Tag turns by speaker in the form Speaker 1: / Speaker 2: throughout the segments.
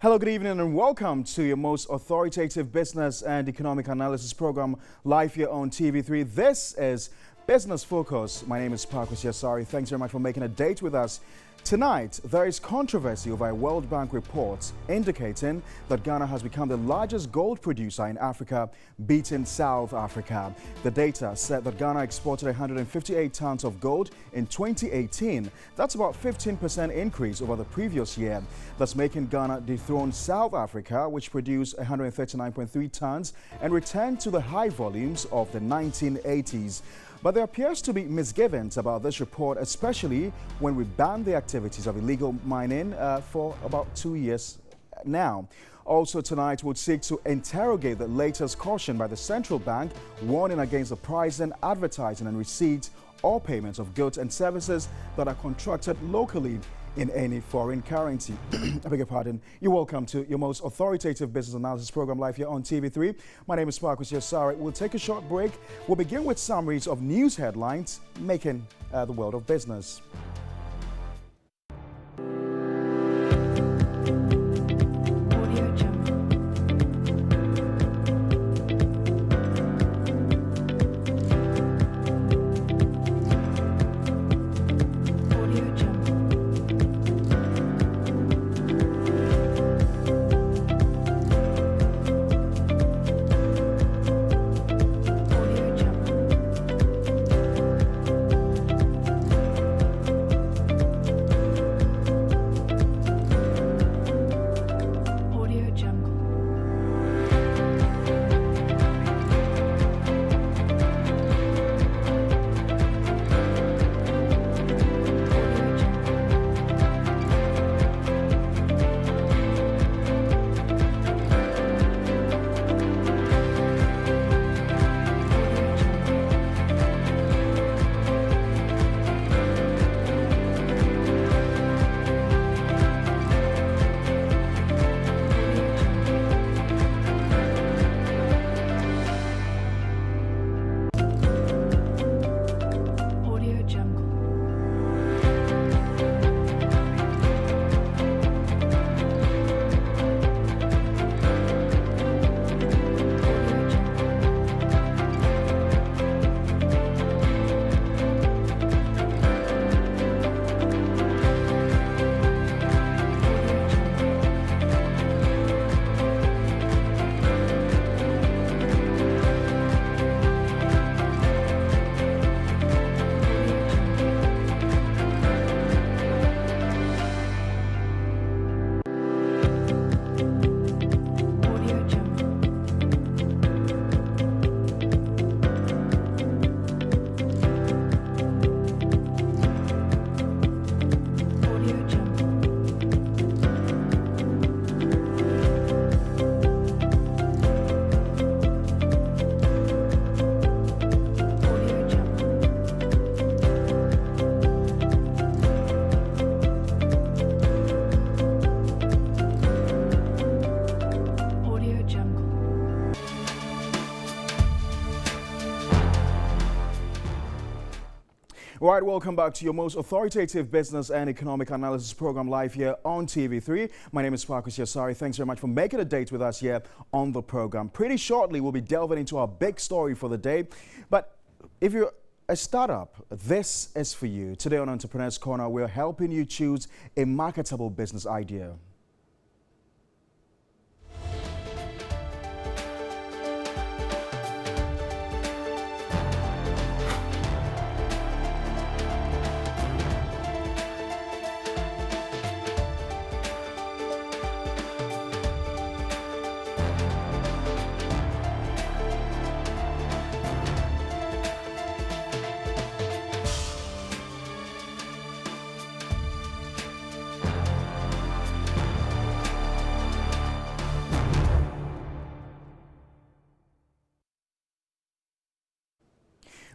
Speaker 1: Hello, good evening, and welcome to your most authoritative business and economic analysis program live here on TV3. This is Business Focus. My name is Fucus. Thanks very much for making a date with us. Tonight, there is controversy over a World Bank report indicating that Ghana has become the largest gold producer in Africa, beating South Africa. The data said that Ghana exported 158 tons of gold in 2018. That's about 15% increase over the previous year. That's making Ghana dethrone South Africa, which produced 139.3 tons and returned to the high volumes of the 1980s. But there appears to be misgivings about this report, especially when we ban the activities of illegal mining for about 2 years now. Also tonight, we'll seek to interrogate the latest caution by the central bank, warning against the pricing, advertising and receipt or payments of goods and services that are contracted locally in any foreign currency. I beg your pardon. You're welcome to your most authoritative business analysis program live here on TV3. My name is Fucus. We'll take a short break. We'll begin with summaries of news headlines making the world of business. All right, welcome back to your most authoritative business and economic analysis program live here on TV3. My name is Fucus. Thanks very much for making a date with us here on the program. Pretty shortly, we'll be delving into our big story for the day. But if you're a startup, this is for you. Today on Entrepreneurs Corner, we're helping you choose a marketable business idea.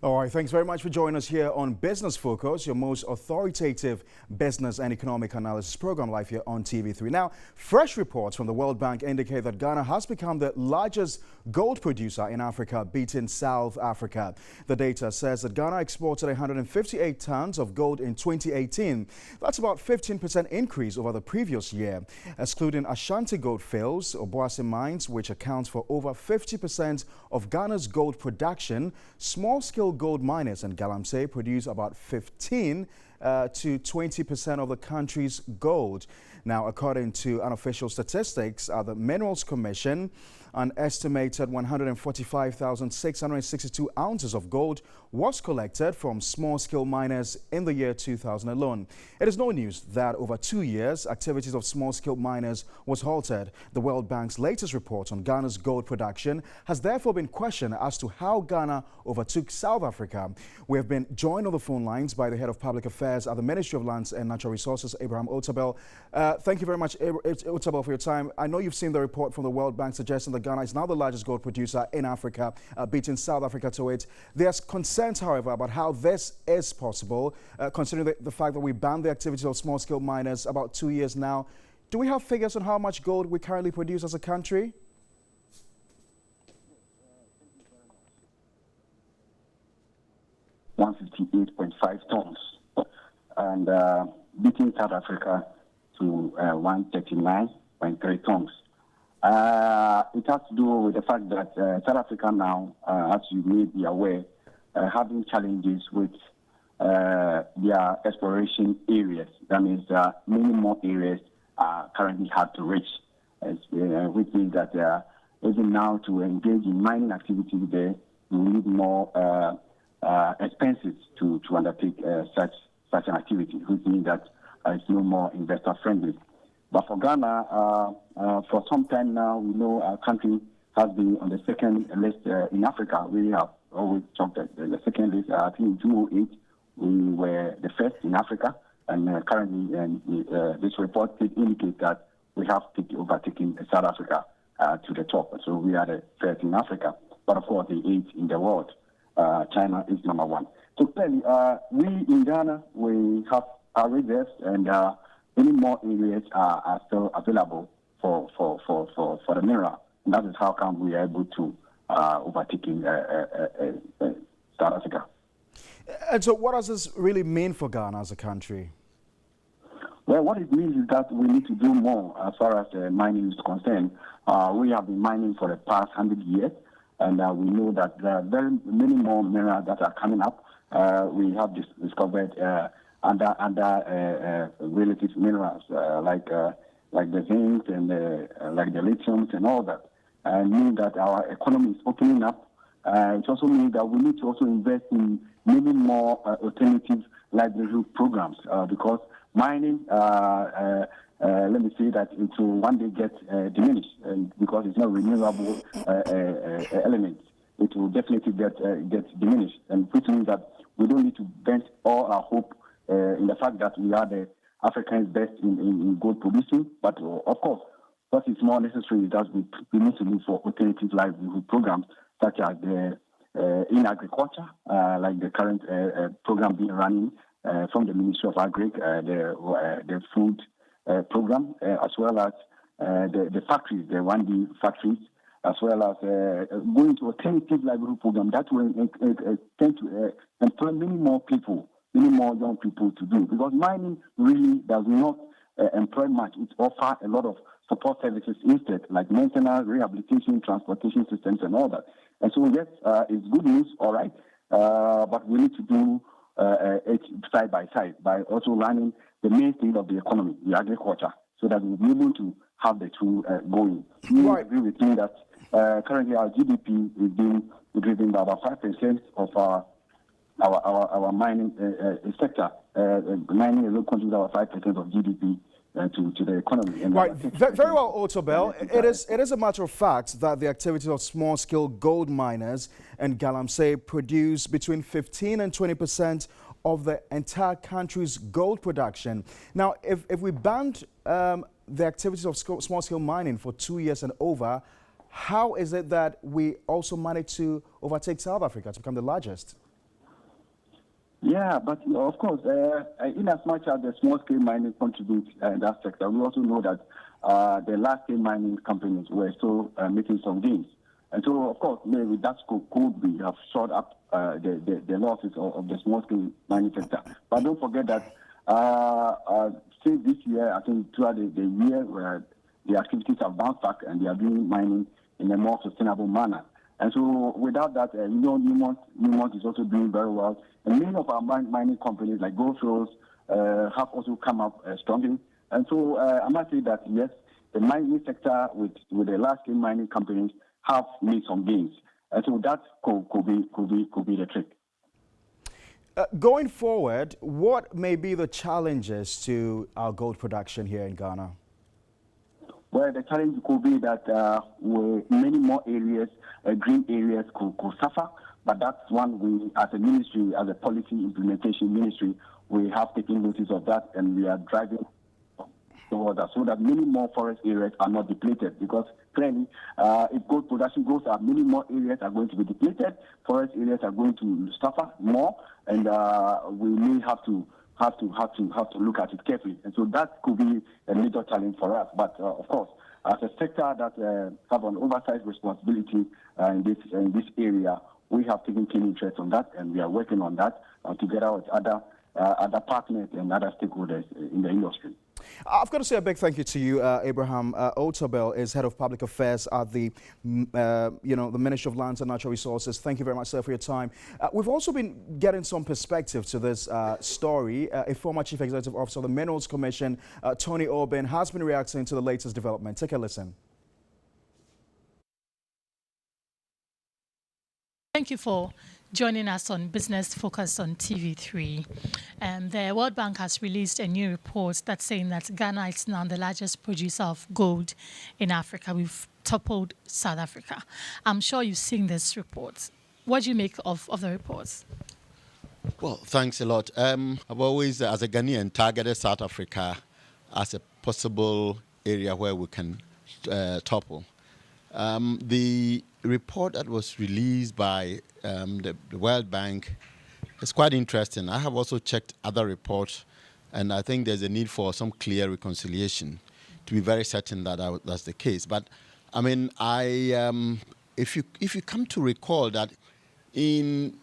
Speaker 1: All right, thanks very much for joining us here on Business Focus, your most authoritative business and economic analysis program live here on TV3. Now, fresh reports from the World Bank indicate that Ghana has become the largest gold producer in Africa, beating South Africa. The data says that Ghana exported 158 tons of gold in 2018. That's about 15% increase over the previous year. Excluding Ashanti gold fields, Obuasi mines, which accounts for over 50% of Ghana's gold production, small-scale gold miners and Galamsey produce about 15 to 20% of the country's gold. Now, according to unofficial statistics, the Minerals Commission, an estimated 145,662 ounces of gold was collected from small-scale miners in the year 2000 alone. It is no news that over 2 years, activities of small-scale miners was halted. The World Bank's latest report on Ghana's gold production has therefore been questioned as to how Ghana overtook South Africa. We have been joined on the phone lines by the head of public affairs at the Ministry of Lands and Natural Resources, Abraham Otabel. Thank you very much, Otabel, for your time. I know you've seen the report from the World Bank suggesting that Ghana is now the largest gold producer in Africa, beating South Africa to it. There's concerns, however, about how this is possible, considering the fact that we banned the activities of small-scale miners about 2 years now. Do we have figures on how much gold we currently produce as a country?
Speaker 2: 158.5 tons, and beating South Africa to 139.3 tons. It has to do with the fact that South Africa now, as you may be aware, having challenges with their exploration areas. That means many more areas are currently hard to reach, which means that even now to engage in mining activity there, we need more expenses to undertake such an activity, which means that it's no more investor friendly. But for Ghana, for some time now, we know our country has been on the second list in Africa. We have always talked at the second list. I think in 2008, we were the first in Africa, and currently this report did indicate that we have overtaken South Africa to the top. So we are the first in Africa, but of course the eighth in the world. China is number one. So clearly, we in Ghana, we have our reserves, and many more areas are still available for the mineral. And that is how come we are able to overtaking South Africa.
Speaker 1: And so what does this really mean for Ghana as a country?
Speaker 2: Well, what it means is that we need to do more as far as mining is concerned. We have been mining for the past 100 years, and we know that there are very many more minerals that are coming up. We have discovered under relative minerals like the zinc and like the lithiums and all that. And mean that our economy is opening up. It also means that we need to also invest in many more alternative livelihood programs because mining, let me say that it will one day get diminished because it's not renewable elements. It will definitely get diminished, and which means that we don't need to bend all our hope in the fact that we are the Africans best in gold producing. But of course, what is more necessary is that we need to look for alternative livelihood programs such as in agriculture, like the current program being running from the Ministry of Agri, the food program, as well as the factories, the 1D factories, as well as going to alternative livelihood program that will tend to employ many more people, many more young people to do. Because mining really does not employ much. It offers a lot of support services instead, like maintenance, rehabilitation, transportation systems, and all that. And so, yes, it's good news, all right, but we need to do it side by side by also running the main thing of the economy, the agriculture, so that we'll be able to have the two going. You agree with me that currently our GDP is being driven by about 5% of our mining sector. Mining alone contributes about 5% of GDP to the economy. And
Speaker 1: right. Very well, Otabel. It is a matter of fact that the activities of small-scale gold miners and Galamsey produce between 15 and 20% of the entire country's gold production. Now, if we banned the activities of small-scale mining for 2 years and over, how is it that we also managed to overtake South Africa to become the largest?
Speaker 2: Yeah, but of course, in as much as the small-scale mining contributes in that sector, we also know that the large-scale mining companies were still making some gains. And so, of course, maybe that could be have short up the losses of the small-scale mining sector. But don't forget that since this year, I think throughout the year, where the activities have bounced back and they are doing mining in a more sustainable manner. And so without that, Newmont is also doing very well. And many of our mining companies like Gold Fields have also come up strongly. And so I must say that, yes, the mining sector with the large-scale mining companies have made some gains. And so that could be the trick.
Speaker 1: Going forward, what may be the challenges to our gold production here in Ghana?
Speaker 2: Well, the challenge could be that many more areas, green areas, could suffer. But that's one we, as a ministry, as a policy implementation ministry, we have taken notice of that, and we are driving towards that so that many more forest areas are not depleted. Because clearly, if gold production goes up, many more areas are going to be depleted. Forest areas are going to suffer more, and we may have to look at it carefully. And so that could be a major challenge for us. But of course, as a sector that have an oversight responsibility in this area, we have taken keen interest on that, and we are working on that together with other partners and other stakeholders in the industry.
Speaker 1: I've got to say a big thank you to you, Abraham. Otabel is Head of Public Affairs at the Ministry of Lands and Natural Resources. Thank you very much, sir, for your time. We've also been getting some perspective to this story. A former Chief Executive Officer of the Minerals Commission, Tony Obin, has been reacting to the latest development. Take a listen.
Speaker 3: Thank you for joining us on Business Focus on TV3. The World Bank has released a new report that's saying that Ghana is now the largest producer of gold in Africa. We've toppled South Africa. I'm sure you've seen this report. What do you make of the reports?
Speaker 4: Well, thanks a lot. I've always, as a Ghanaian, targeted South Africa as a possible area where we can topple. The report that was released by the World Bank is quite interesting. I have also checked other reports, and I think there's a need for some clear reconciliation to be very certain that that's the case. But I mean, if you come to recall that in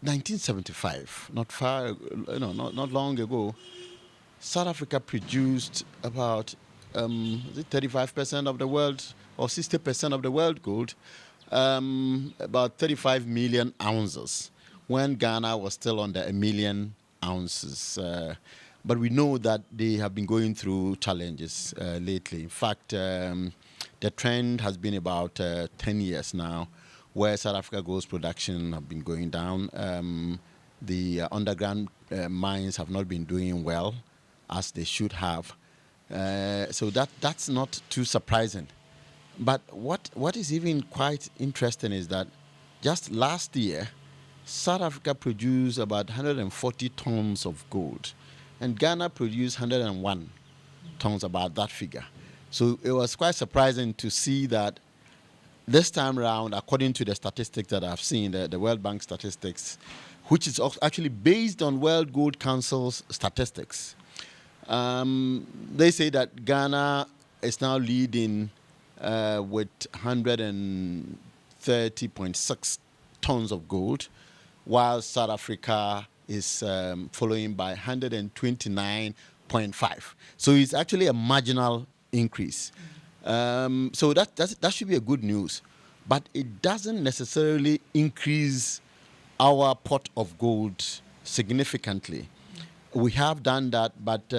Speaker 4: 1975, not long ago, South Africa produced about 35% of the world or 60% of the world gold, about 35 million ounces, when Ghana was still under 1 million ounces. But we know that they have been going through challenges lately. In fact, the trend has been about 10 years now, where South Africa gold's production have been going down. The underground mines have not been doing well as they should have. So that's not too surprising. But what is even quite interesting is that just last year, South Africa produced about 140 tons of gold, and Ghana produced 101 tons, about that figure. So it was quite surprising to see that this time around, according to the statistics that I've seen, the World Bank statistics, which is actually based on World Gold Council's statistics, they say that Ghana is now leading with 130.6 tons of gold, while South Africa is following by 129.5. So it's actually a marginal increase. So that should be a good news. But it doesn't necessarily increase our pot of gold significantly. We have done that, but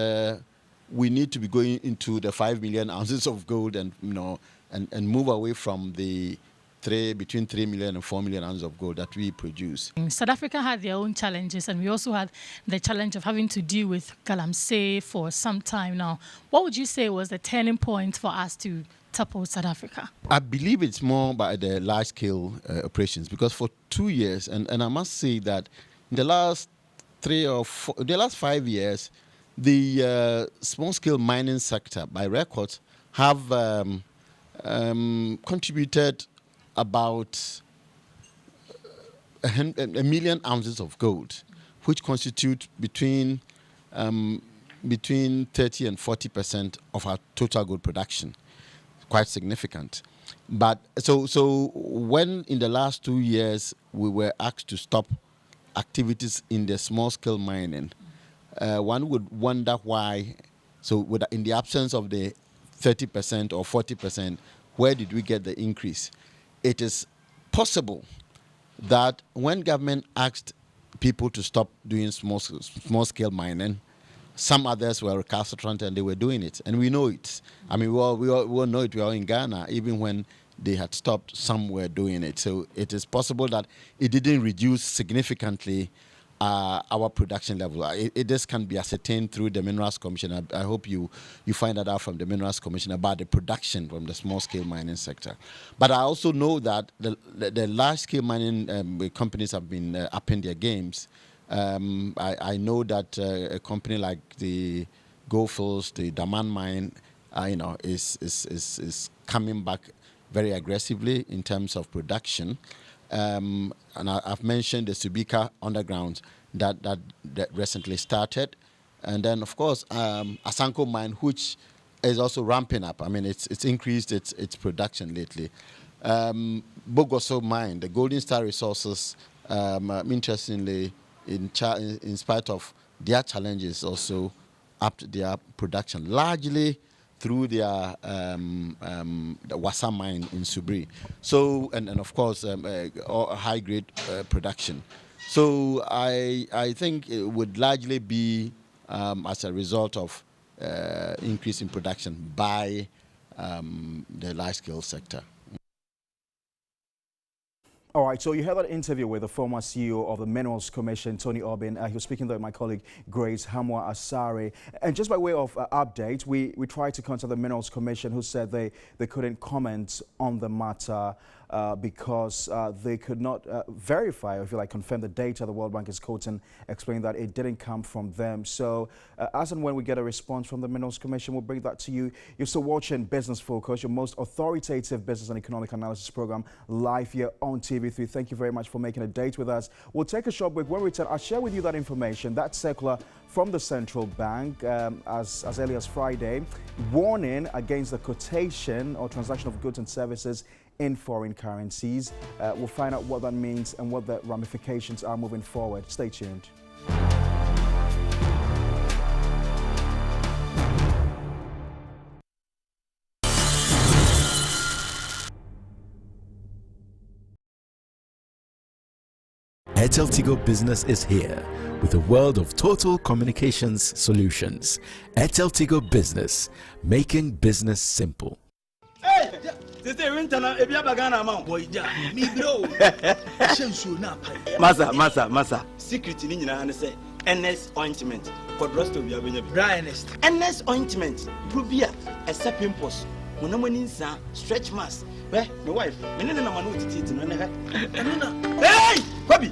Speaker 4: we need to be going into the 5 million ounces of gold and move away from the between 3 million and 4 million ounces of gold that we produce.
Speaker 3: South Africa had their own challenges, and we also had the challenge of having to deal with galamsey for some time now. What would you say was the turning point for us to topple South Africa?
Speaker 4: I believe it's more by the large-scale operations, because for 2 years, and I must say that in the last 5 years, the small-scale mining sector, by records, have contributed about 1 million ounces of gold, which constitute between 30 and 40% of our total gold production. Quite significant. But so when in the last 2 years we were asked to stop activities in the small-scale mining, one would wonder why. So in the absence of the 30% or 40%, where did we get the increase? It is possible that when government asked people to stop doing small-scale mining, some others were recalcitrant and they were doing it, and we know it. I mean, we all know it. We are in Ghana. Even when they had stopped, some were doing it. So it is possible that it didn't reduce significantly our production level. This can be ascertained through the Minerals Commission. I hope you find that out from the Minerals Commission about the production from the small-scale mining sector. But I also know that the large-scale mining companies have been upping their games. I know that a company like the Goldfields, the Daman mine, is coming back very aggressively in terms of production. And I've mentioned the Subika underground that recently started, and then of course Asanko mine, which is also ramping up. I mean, it's increased its production lately. Bogoso mine, the Golden Star Resources, interestingly, in spite of their challenges, also upped their production largely through their the Wassa mine in Subri. So, and of course, high-grade production. So I think it would largely be as a result of increase in production by the large-scale sector.
Speaker 1: All right, so you had that interview with the former CEO of the Minerals Commission, Tony Obin. He was speaking there with my colleague, Grace Hamwa Asare. And just by way of update, we tried to contact the Minerals Commission, who said they couldn't comment on the matter because they could not verify, or if you like, confirm the data the World Bank is quoting, explaining that it didn't come from them. So as and when we get a response from the Minerals Commission, we'll bring that to you. You're still watching Business Focus, your most authoritative business and economic analysis program, live here on TV3. Thank you very much for making a date with us. We'll take a short break. When we return, I'll share with you that information, that circular from the central bank as early as Friday, warning against the quotation or transaction of goods and services in foreign currencies. We'll find out what that means and what the ramifications are moving forward. Stay tuned.
Speaker 5: Airtel Tigo Business is here with a world of total communications solutions. Airtel Tigo Business, making business simple.
Speaker 6: Masa. Secret in India say NS ointment for rest of your dryness. NS ointment, Rubia, except pimples. Monomoninsa, stretch mask. Where my wife, hey, Bobby,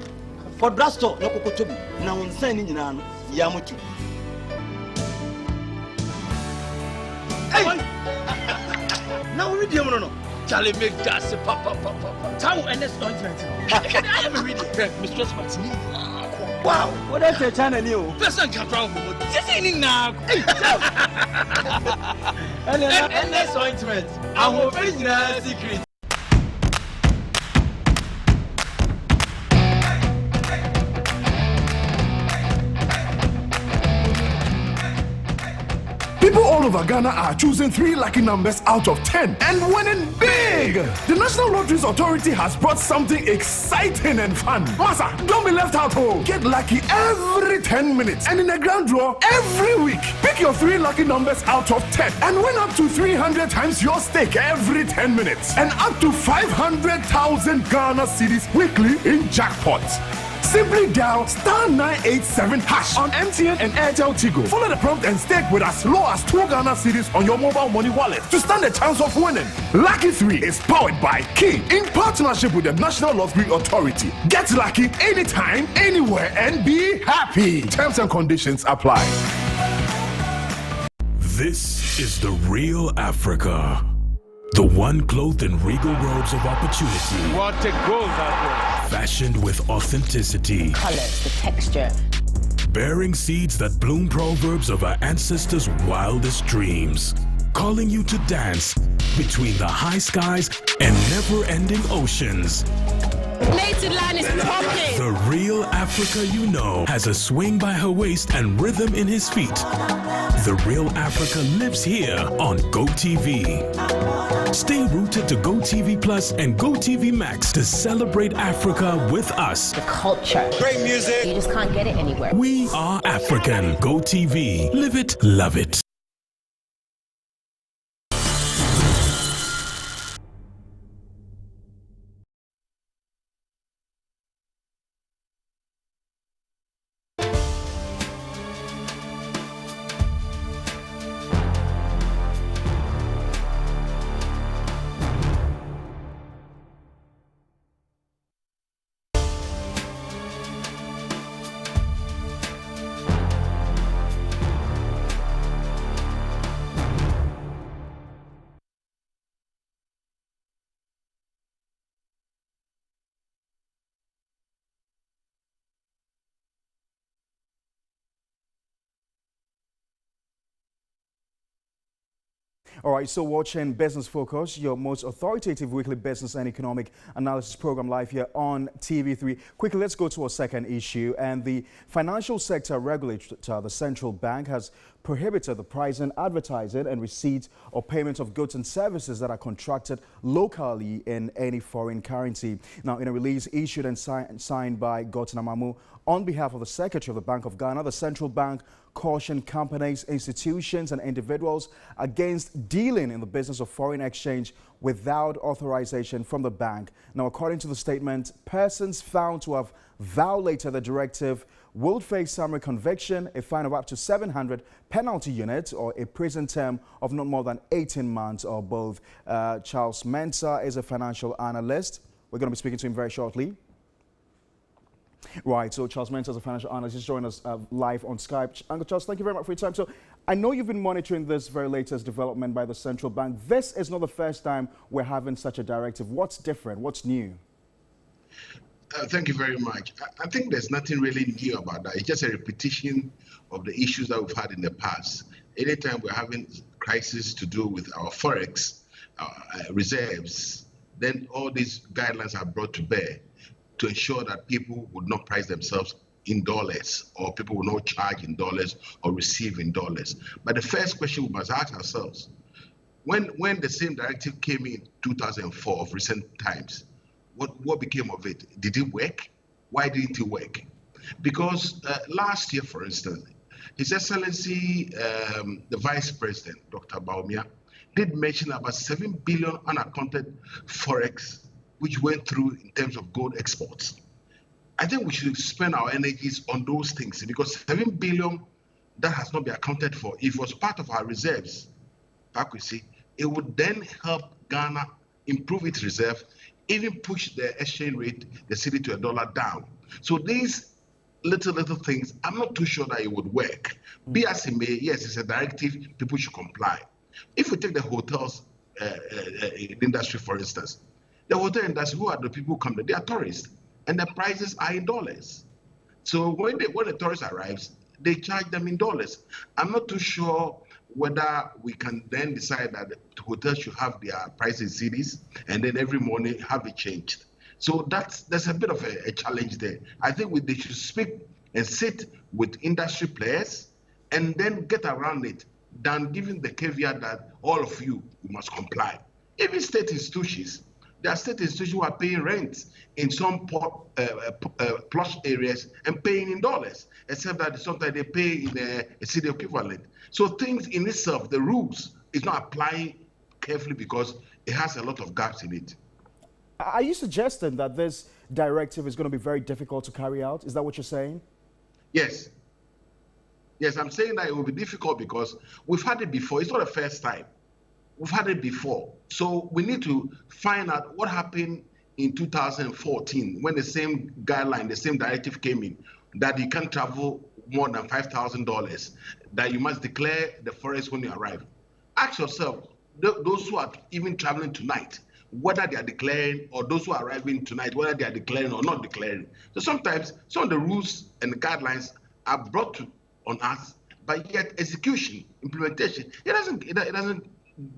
Speaker 6: for Brasto, no Kokotobi, now in signing Yamutu. Hey! Now read the no. Charlie make that papa. Town NS ointment. I am reading. Mistress Martini. Wow, what is your channel new? Person can drown. Just saying now. NS ointment. I'm opening a secret.
Speaker 7: People all over Ghana are choosing 3 lucky numbers out of 10 and winning big! The National Lotteries Authority has brought something exciting and fun. Masa, don't be left out home. Get lucky every 10 minutes and in a grand draw every week. Pick your 3 lucky numbers out of 10 and win up to 300 times your stake every 10 minutes and up to 500,000 Ghana cedis weekly in jackpots. Simply dial *987# on MTN and Airtel Tigo. Follow the prompt and stake with as low as 2 Ghana cedis on your mobile money wallet to stand a chance of winning. Lucky 3 is powered by Key in partnership with the National Lottery Authority. Get lucky anytime, anywhere, and be happy. Terms and conditions apply.
Speaker 8: This is the real Africa. The one clothed in regal robes of opportunity.
Speaker 9: What a goal that was.
Speaker 8: Fashioned with authenticity.
Speaker 10: Colors, the texture,
Speaker 8: bearing seeds that bloom proverbs of our ancestors' wildest dreams, calling you to dance between the high skies and never-ending oceans.
Speaker 9: Native land is talking.
Speaker 8: The real Africa you know has a swing by her waist and rhythm in his feet. The real Africa lives here on GoTV. Stay rooted to GoTV Plus and GoTV Max to celebrate Africa with us.
Speaker 9: The culture.
Speaker 6: Great music.
Speaker 9: You just can't get it anywhere.
Speaker 8: We are African. GoTV. Live it, love it.
Speaker 1: All right, so watching Business Focus, your most authoritative weekly business and economic analysis program live here on TV3. Quickly, let's go to our second issue. And the financial sector regulator, the central bank, has prohibited the pricing, advertising, and receipt or payment of goods and services that are contracted locally in any foreign currency. Now, in a release issued and signed by Gotana Mamu on behalf of the Secretary of the Bank of Ghana, the central bank cautioned companies, institutions, and individuals against dealing in the business of foreign exchange without authorization from the bank. Now, according to the statement, persons found to have violated the directive will face summary conviction, a fine of up to 700 penalty units, or a prison term of not more than 18 months or both. Charles Mensah is a financial analyst. We're going to be speaking to him very shortly. Right, so Charles Mensah is a financial analyst. He's joining us live on Skype. Uncle Charles, thank you very much for your time. So I know you've been monitoring this very latest development by the central bank. This is not the first time we're having such a directive. What's different? What's new?
Speaker 10: Thank you very much. I think there's nothing really new about that. It's just a repetition of the issues that we've had in the past. Anytime we're having crisis to do with our forex reserves, then all these guidelines are brought to bear to ensure that people would not price themselves in dollars, or people will not charge in dollars or receive in dollars. But the first question we must ask ourselves, when the same directive came in 2004 of recent times, what became of it? Did it work? Why didn't it work? Because last year, for instance, His Excellency, the Vice President, Dr. Baumia, did mention about 7 billion unaccounted forex which went through in terms of gold exports. I think we should spend our energies on those things, because 7 billion that has not been accounted for, if it was part of our reserves, Fucus, it would then help Ghana improve its reserve, even push the exchange rate, the cedi to a dollar down. So these little things, I'm not too sure that it would work. Be as it may, yes, it's a directive, people should comply. If we take the hotels industry, for instance, the hotel industry, who are the people who come there? They are tourists, and the prices are in dollars. So when the tourist arrives, they charge them in dollars. I'm not too sure whether we can then decide that the hotels should have their prices in cedis and then every morning have it changed. So there's a bit of a challenge there. I think they should speak and sit with industry players and then get around it, than giving the caveat that all of you must comply. Even state institutions, there are state institutions who are paying rent in some plush areas and paying in dollars, except that sometimes they pay in a city equivalent. So things in itself, the rules is not applying carefully because it has a lot of gaps in it.
Speaker 1: Are you suggesting that this directive is going to be very difficult to carry out? Is that what you're saying?
Speaker 10: Yes. Yes, I'm saying that it will be difficult because we've had it before. It's not the first time. We've had it before. So we need to find out what happened in 2014 when the same guideline, the same directive came in, that you can't travel more than $5,000, that you must declare the forex when you arrive. Ask yourself, those who are even traveling tonight, whether they are declaring, or those who are arriving tonight, whether they are declaring or not declaring. So sometimes some of the rules and the guidelines are brought on us, but yet execution, implementation, it doesn't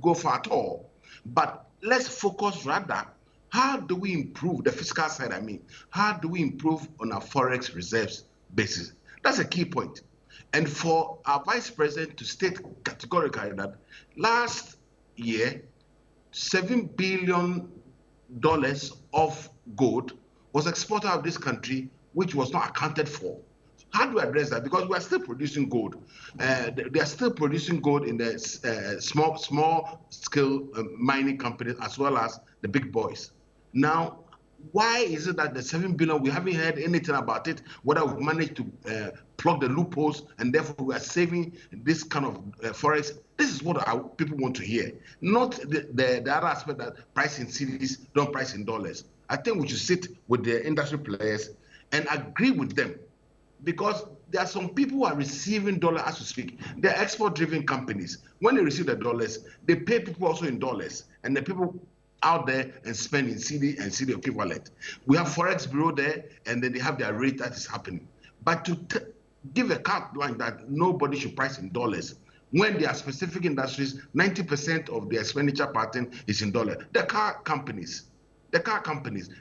Speaker 10: go far at all. But let's focus rather, how do we improve the fiscal side? I mean, how do we improve on our forex reserves basis? That's a key point. And for our vice president to state categorically that last year, $7 billion of gold was exported out of this country, which was not accounted for. How do we address that? Because we are still producing gold. They are still producing gold in the small scale mining companies as well as the big boys. Now, why is it that the 7 billion, we haven't heard anything about it, whether we've managed to plug the loopholes and therefore we are saving this kind of forex? This is what our people want to hear, not the other aspect that price in cedis, don't price in dollars. I think we should sit with the industry players and agree with them, because there are some people who are receiving dollars as we speak. They're export-driven companies. When they receive the dollars, they pay people also in dollars, and the people out there and spend in CD and CD equivalent. We have Forex Bureau there, and then they have their rate that is happening. But to give a carte blanche that nobody should price in dollars, when there are specific industries, 90% of the expenditure pattern is in dollars. The car companies,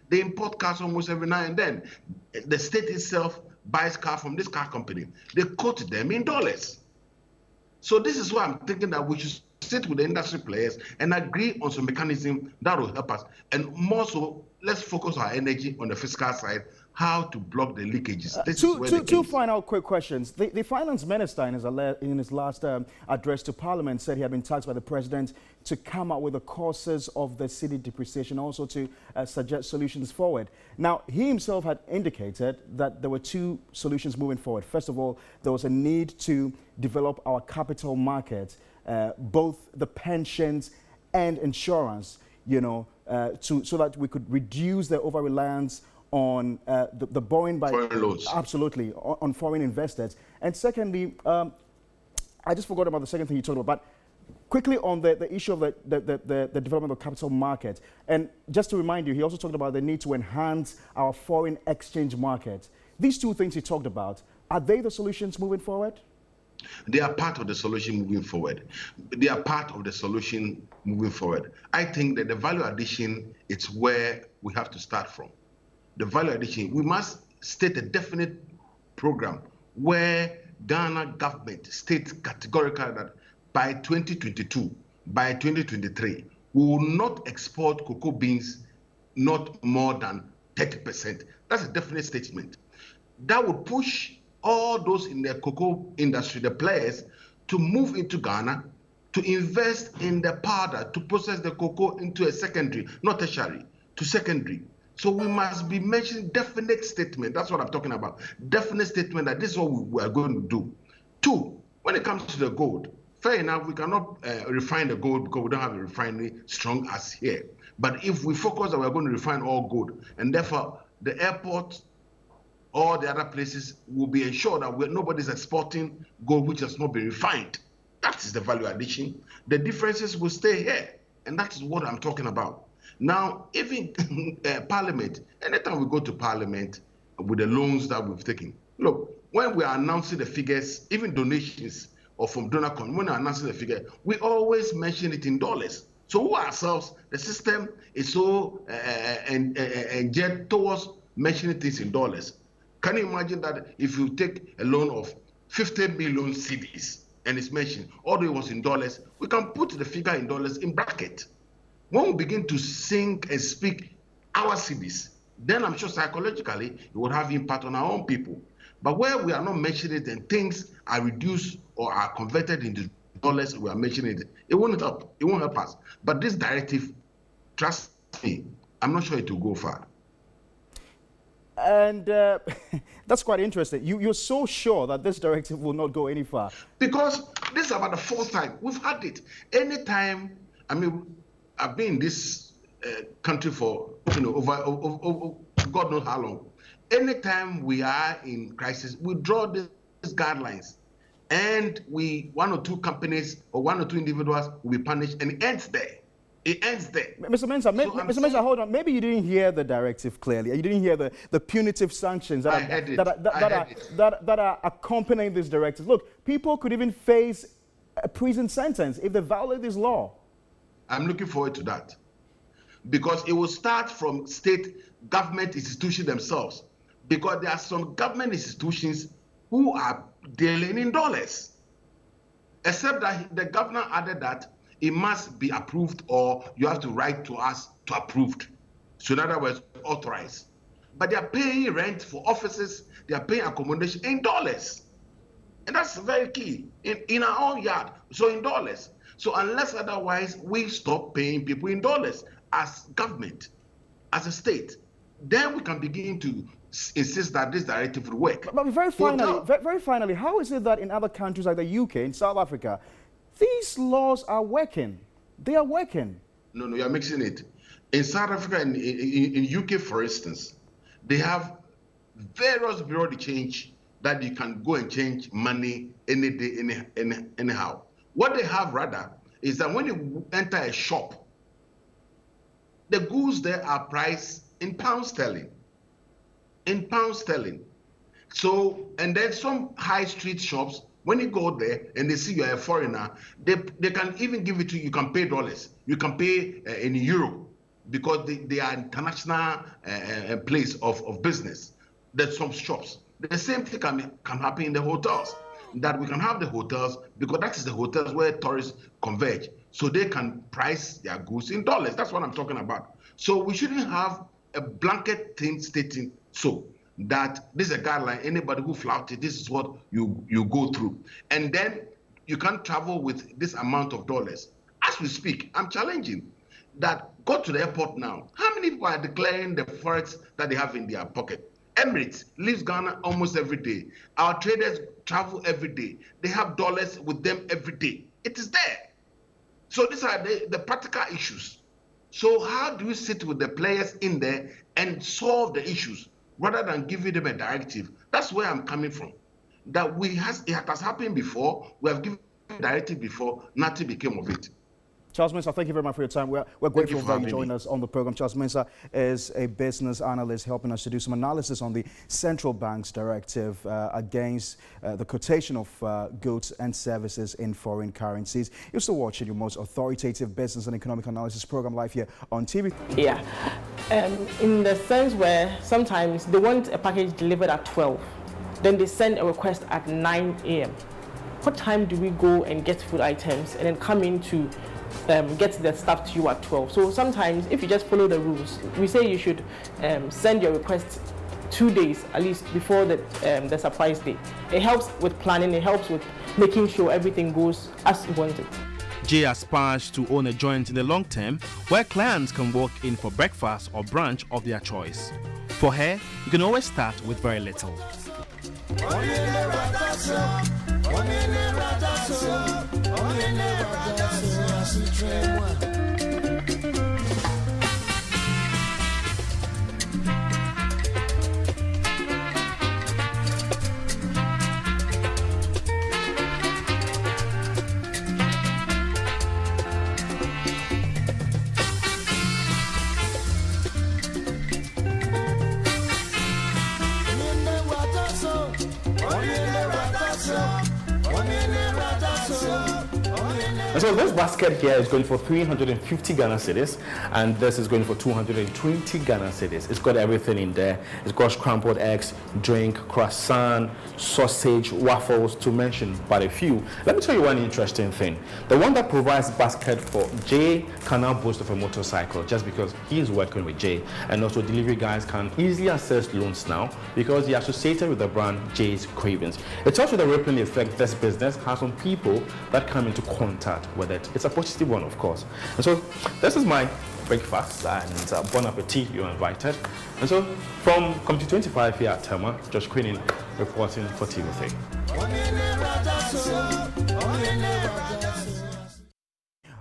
Speaker 10: they import cars almost every now and then. The state itself buys car from this car company. They quote them in dollars. So this is why I'm thinking that we should sit with the industry players and agree on some mechanism that will help us. And more so, let's focus our energy on the fiscal side, how to block the leakages.
Speaker 1: Two final quick questions. The finance minister in his last address to Parliament said he had been tasked by the president to come up with the causes of the city depreciation, also to suggest solutions forward. Now, he himself had indicated that there were two solutions moving forward. First of all, there was a need to develop our capital market, both the pensions and insurance, so that we could reduce the over-reliance on the borrowing by
Speaker 10: foreign loans.
Speaker 1: Absolutely, on foreign investors. And secondly, I just forgot about the second thing you talked about, but quickly on the issue of the development of capital market. And just to remind you, he also talked about the need to enhance our foreign exchange market. These two things he talked about, are they the solutions moving forward?
Speaker 10: They are part of the solution moving forward. I think that the value addition is where we have to start from. The value addition, we must state a definite program where Ghana government states categorically that by 2022, by 2023, we will not export cocoa beans not more than 30%. That's a definite statement. That would push all those in the cocoa industry, the players, to move into Ghana, to invest in the powder, to process the cocoa into a secondary, not tertiary, to secondary. So we must be mentioning definite statement. That's what I'm talking about. Definite statement that this is what we are going to do. Two, when it comes to the gold, fair enough, we cannot refine the gold because we don't have a refinery strong as here. But if we focus that we're going to refine all gold, and therefore the airport, all the other places will be ensured that nobody's exporting gold which has not been refined. That is the value addition. The differences will stay here, and that is what I'm talking about. Now, even Parliament, anytime we go to Parliament with the loans that we've taken, look, when we are announcing the figures, even donations or from donor when we are announcing the figure, we always mention it in dollars. So we ourselves, the system is so geared towards mentioning things in dollars. Can you imagine that if you take a loan of 50 million cedis and it's mentioned, although it was in dollars, we can put the figure in dollars in bracket. When we begin to think and speak our cedis, then I'm sure psychologically it will have impact on our own people. But where we are not mentioning it and things are reduced or are converted into dollars, we are mentioning it. It won't help. It won't help us. But this directive, trust me, I'm not sure it will go far.
Speaker 1: And that's quite interesting. You're so sure that this directive will not go any far?
Speaker 10: Because this is about the fourth time. We've had it. Anytime, I've been in this country for over God knows how long. Anytime we are in crisis, we draw these guidelines, and one or two companies or one or two individuals will be punished, and it ends there. It ends there.
Speaker 1: Mr. Mensah, Mr. Mensah, hold on. Maybe you didn't hear the directive clearly. You didn't hear the punitive sanctions that are accompanying this directive. Look, people could even face a prison sentence if they violate this law.
Speaker 10: I'm looking forward to that, because it will start from state government institutions themselves, because there are some government institutions who are dealing in dollars, except that the governor added that it must be approved, or you have to write to us to approved. So in other words, authorized. But they are paying rent for offices, they are paying accommodation in dollars. And that's very key, in our own yard, so in dollars. So unless otherwise, we stop paying people in dollars as government, as a state, then we can begin to insist that this directive will work.
Speaker 1: But very finally, how is it that in other countries like the UK, in South Africa, these laws are working? They are working.
Speaker 10: No, you are mixing it. In South Africa and in UK, for instance, they have various bureau de change that you can go and change money any day, anyhow. What they have rather is that when you enter a shop, the goods there are priced in pound sterling. In pound sterling. So, and then some high street shops, when you go there and they see you're a foreigner, they can even give it to you. You can pay dollars. You can pay in euro, because they are international place of business. There's some shops. The same thing can happen in the hotels. That we can have the hotels, because that is the hotels where tourists converge. So they can price their goods in dollars. That's what I'm talking about. So we shouldn't have a blanket thing stating so that this is a guideline. Anybody who flouts it, this is what you go through. And then you can't travel with this amount of dollars. As we speak, I'm challenging that go to the airport now. How many people are declaring the forex that they have in their pocket? Emirates leaves Ghana almost every day. Our traders travel every day. They have dollars with them every day. It is there. So these are the practical issues. So how do we sit with the players in there and solve the issues rather than giving them a directive? That's where I'm coming from. That it has happened before. We have given a directive before. Nothing became of it.
Speaker 1: Charles Mensah, thank you very much for your time. We're grateful that you joined us on the program. Charles Mensah is a business analyst helping us to do some analysis on the central bank's directive against the quotation of goods and services in foreign currencies. You're still watching your most authoritative business and economic analysis program live here on TV.
Speaker 11: Yeah, in the sense where sometimes they want a package delivered at 12, then they send a request at 9 a.m. What time do we go and get food items and then come in to get the stuff to you at 12? So sometimes if you just follow the rules, we say you should send your request 2 days at least before the surprise day. It helps with planning, it helps with making sure everything goes as you want it.
Speaker 12: Jay aspires to own a joint in the long term where clients can walk in for breakfast or brunch of their choice. For her, you can always start with very little.
Speaker 13: And so this basket here is going for 350 Ghana cedis, and this is going for 220 Ghana cedis. It's got everything in there. It's got scrambled eggs, drink, croissant, sausage, waffles, to mention but a few. Let me tell you one interesting thing. The one that provides basket for Jay can now boast of a motorcycle just because he is working with Jay. And also delivery guys can easily access loans now because he is associated with the brand Jay's Cravings. It's also the rippling effect this business has on people that come into contact with it. It's a positive one, of course. And so this is my breakfast, and bon appetit, you're invited. And so from Committee 25 here at Tema, Josh Queenin reporting for TV3.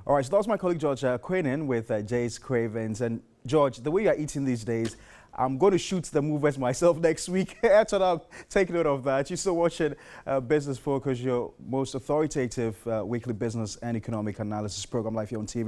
Speaker 1: All right, so that was my colleague George Queenin with Jay's Cravings. And George, the way you're eating these days, I'm going to shoot the movers myself next week. Take note of that. You're still watching Business Focus, your most authoritative weekly business and economic analysis program live here on TV.